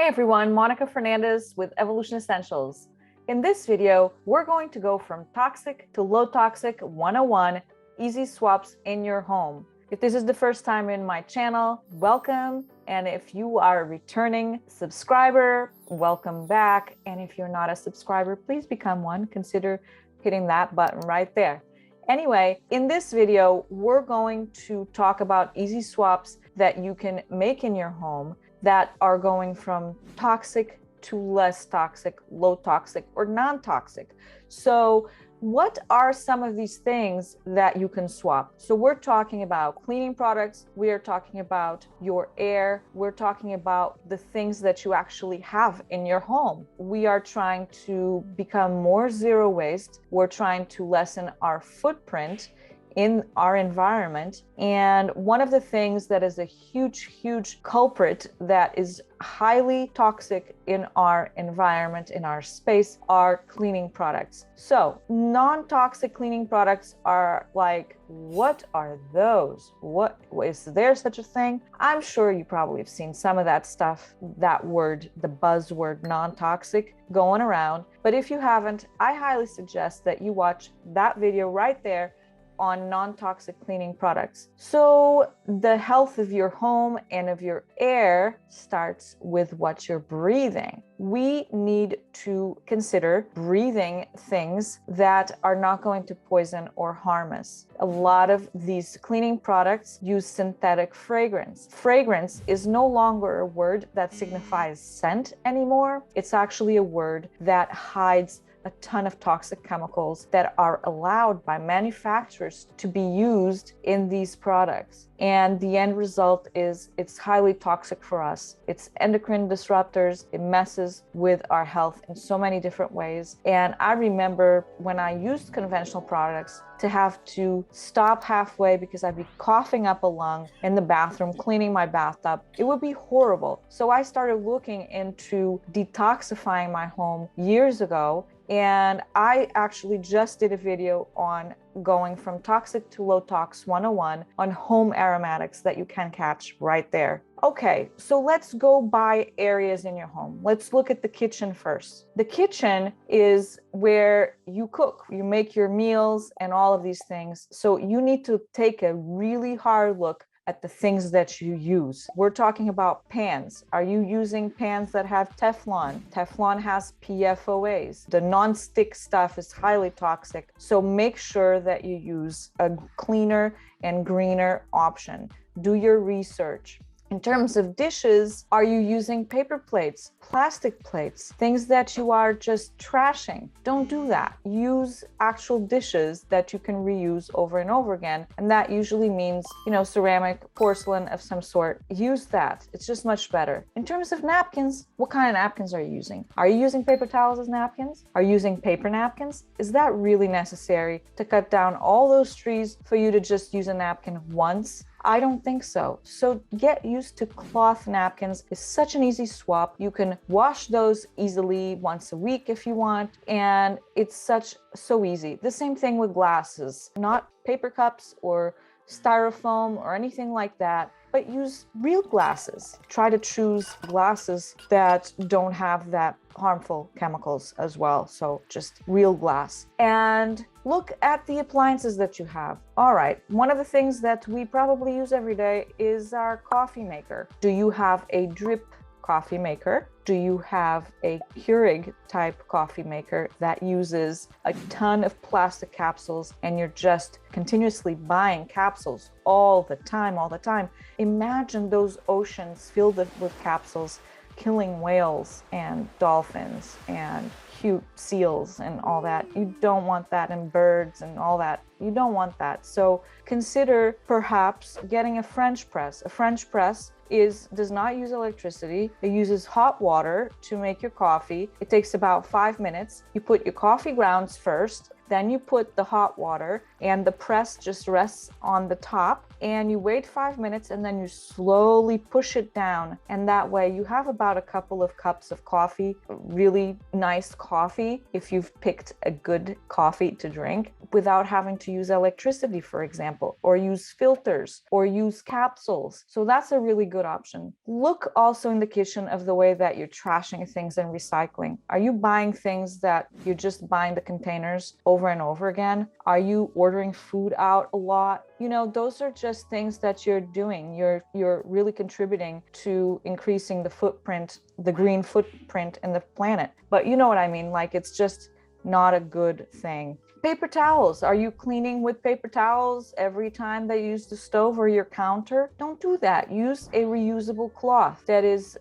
Hi everyone, Mónica Fernandes with Evolution Essentials. In this video, we're going to go from toxic to low toxic 101 easy swaps in your home. If this is the first time in my channel, welcome. And if you are a returning subscriber, welcome back. And if you're not a subscriber, please become one. Consider hitting that button right there. Anyway, in this video, we're going to talk about easy swaps that you can make in your home that are going from toxic to less toxic, low toxic, or non-toxic. So what are some of these things that you can swap? So we're talking about cleaning products, we are talking about your air, we're talking about the things that you actually have in your home. We are trying to become more zero waste. We're trying to lessen our footprint in our environment. And one of the things that is a huge culprit that is highly toxic in our environment, in our space, are cleaning products. So non-toxic cleaning products are like, what are those? What is there such a thing? I'm sure you probably have seen some of that stuff, that word, the buzzword non-toxic going around. But if you haven't, I highly suggest that you watch that video right there on non-toxic cleaning products. So the health of your home and of your air starts with what you're breathing. We need to consider breathing things that are not going to poison or harm us. A lot of these cleaning products use synthetic fragrance. Fragrance is no longer a word that signifies scent anymore. It's actually a word that hides a ton of toxic chemicals that are allowed by manufacturers to be used in these products. And the end result is it's highly toxic for us. It's endocrine disruptors. It messes with our health in so many different ways. And I remember when I used conventional products to have to stop halfway because I'd be coughing up a lung in the bathroom, cleaning my bathtub. It would be horrible. So I started looking into detoxifying my home years ago. And I actually just did a video on going from toxic to low tox 101 on home aromatics that you can catch right there. Okay, so let's go by areas in your home. Let's look at the kitchen first. The kitchen is where you cook, you make your meals and all of these things. So you need to take a really hard look at the things that you use. We're talking about pans. Are you using pans that have Teflon? Teflon has PFOAs. The non-stick stuff is highly toxic. So make sure that you use a cleaner and greener option. Do your research. In terms of dishes, are you using paper plates, plastic plates, things that you are just trashing? Don't do that. Use actual dishes that you can reuse over and over again. And that usually means, ceramic, porcelain of some sort. Use that. It's just much better. In terms of napkins, what kind of napkins are you using? Are you using paper towels as napkins? Are you using paper napkins? Is that really necessary to cut down all those trees for you to just use a napkin once? I don't think so. So get used to cloth napkins. It's such an easy swap. You can wash those easily once a week if you want, and it's so easy. The same thing with glasses, not paper cups or styrofoam or anything like that, but use real glasses. Try to choose glasses that don't have that harmful chemicals as well. So just real glass. And look at the appliances that you have. All right, one of the things that we probably use every day is our coffee maker. Do you have a drip coffee maker? Do you have a Keurig type coffee maker that uses a ton of plastic capsules and you're just continuously buying capsules all the time? Imagine those oceans filled with capsules, killing whales and dolphins and cute seals and all that. You don't want that, and birds and all that. You don't want that. So consider perhaps getting a French press. A French press does not use electricity. It uses hot water to make your coffee. It takes about 5 minutes. You put your coffee grounds first, Then you put the hot water and the press just rests on the top, and you wait 5 minutes and then you slowly push it down. And that way you have about a couple of cups of coffee, really nice coffee, if you've picked a good coffee to drink, without having to use electricity, for example, or use filters or use capsules. So that's a really good option. Look also in the kitchen of the way that you're trashing things and recycling. Are you buying things that you're just buying the containers over and over again? Are you ordering food out a lot? You know, those are just things that you're doing. You're really contributing to increasing the footprint, the green footprint in the planet. But you know what I mean? Like, it's just not a good thing. Paper towels. Are you cleaning with paper towels every time they use the stove or your counter? Don't do that. Use a reusable cloth that is,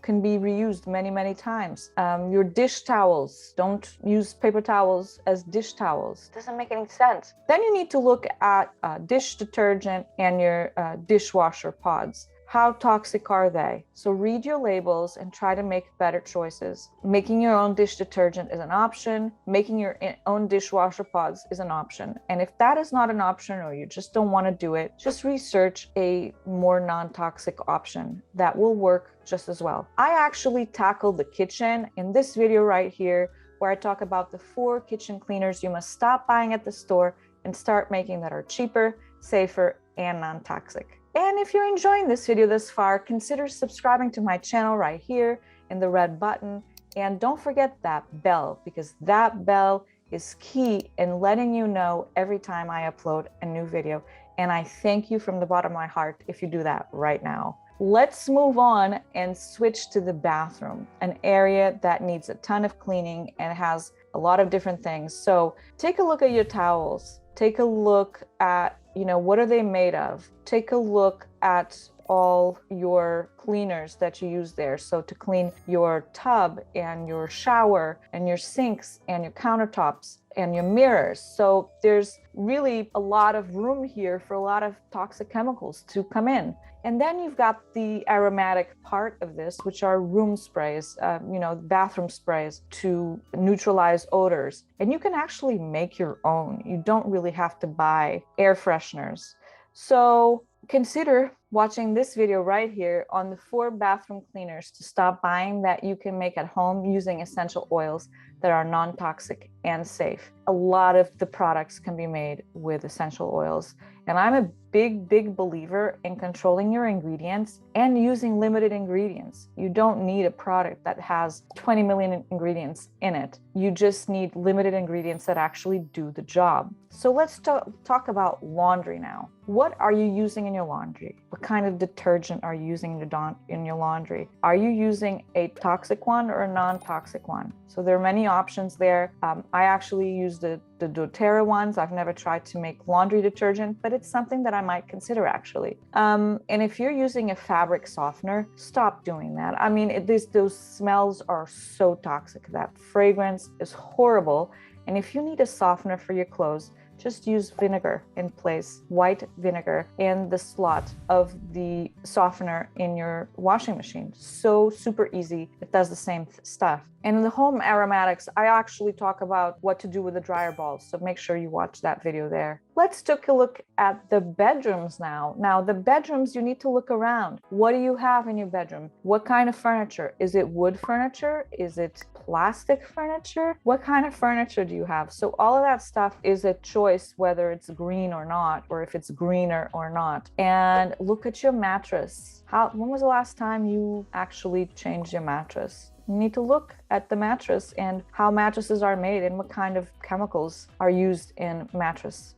can be reused many, many times. Your dish towels. Don't use paper towels as dish towels. Doesn't make any sense. Then you need to look at dish detergent and your dishwasher pods. How toxic are they? So read your labels and try to make better choices. Making your own dish detergent is an option. Making your own dishwasher pods is an option. And if that is not an option, or you just don't want to do it, just research a more non-toxic option that will work just as well. I actually tackled the kitchen in this video right here, where I talk about the 4 kitchen cleaners you must stop buying at the store and start making that are cheaper, safer, and non-toxic. And if you're enjoying this video this far, consider subscribing to my channel right here in the red button. And don't forget that bell, because that bell is key in letting you know every time I upload a new video. And I thank you from the bottom of my heart if you do that right now. Let's move on and switch to the bathroom, an area that needs a ton of cleaning and has a lot of different things. So take a look at your towels. Take a look at, what are they made of? Take a look at all your cleaners that you use there. So to clean your tub and your shower and your sinks and your countertops and your mirrors. So there's really a lot of room here for a lot of toxic chemicals to come in. And then you've got the aromatic part of this, which are room sprays, bathroom sprays to neutralize odors. And you can actually make your own. You don't really have to buy air fresheners. So consider watching this video right here on the 4 bathroom cleaners to stop buying that you can make at home using essential oils that are non-toxic and safe. A lot of the products can be made with essential oils. And I'm a big believer in controlling your ingredients and using limited ingredients. You don't need a product that has 20 million ingredients in it. You just need limited ingredients that actually do the job. So let's talk about laundry now. What are you using in your laundry? What kind of detergent are you using in your laundry? Are you using a toxic one or a non-toxic one? So there are many options there. I actually use the doTERRA ones. I've never tried to make laundry detergent, but it's something that I might consider actually. And if you're using a fabric softener, stop doing that. I mean, those smells are so toxic. That fragrance is horrible. And if you need a softener for your clothes, just use vinegar in place, white vinegar in the slot of the softener in your washing machine. So super easy. It does the same stuff. And in the home aromatics, I actually talk about what to do with the dryer balls. So make sure you watch that video there. Let's take a look at the bedrooms now. Now, the bedrooms, you need to look around. What do you have in your bedroom? What kind of furniture? Is it wood furniture? Is it plastic furniture? What kind of furniture do you have? So all of that stuff is a choice, whether it's green or not, or if it's greener or not. And look at your mattress. When was the last time you actually changed your mattress? You need to look at the mattress and how mattresses are made and what kind of chemicals are used in mattresses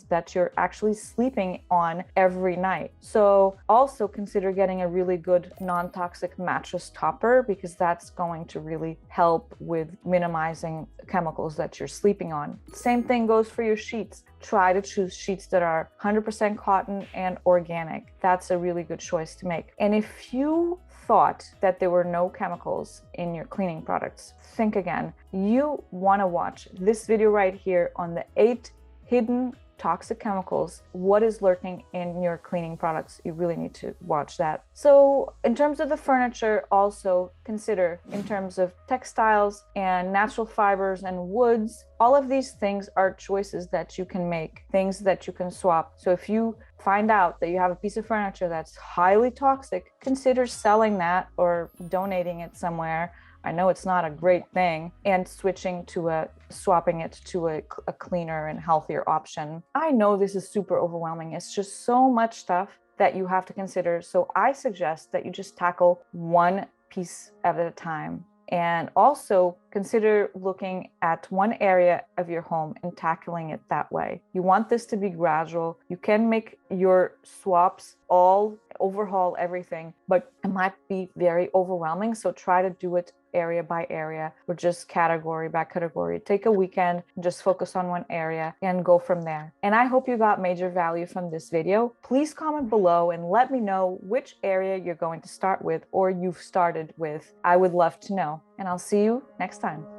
that you're actually sleeping on every night. So also consider getting a really good non-toxic mattress topper, because that's going to really help with minimizing chemicals that you're sleeping on. Same thing goes for your sheets. Try to choose sheets that are 100% cotton and organic. That's a really good choice to make. And if you thought that there were no chemicals in your cleaning products, think again. You want to watch this video right here on the 8 hidden toxic chemicals, what is lurking in your cleaning products. You really need to watch that. So in terms of the furniture, also consider in terms of textiles and natural fibers and woods, all of these things are choices that you can make, things that you can swap. So if you find out that you have a piece of furniture that's highly toxic, consider selling that or donating it somewhere. I know it's not a great thing, and swapping it to a cleaner and healthier option. I know this is super overwhelming. It's just so much stuff that you have to consider. So I suggest that you just tackle one piece at a time. And also consider looking at one area of your home and tackling it that way. You want this to be gradual. You can make your swaps overhaul everything, but it might be very overwhelming. So try to do it area by area or just category by category. Take a weekend, just focus on one area and go from there. And I hope you got major value from this video. Please comment below and let me know which area you're going to start with or you've started with. I would love to know. And I'll see you next time.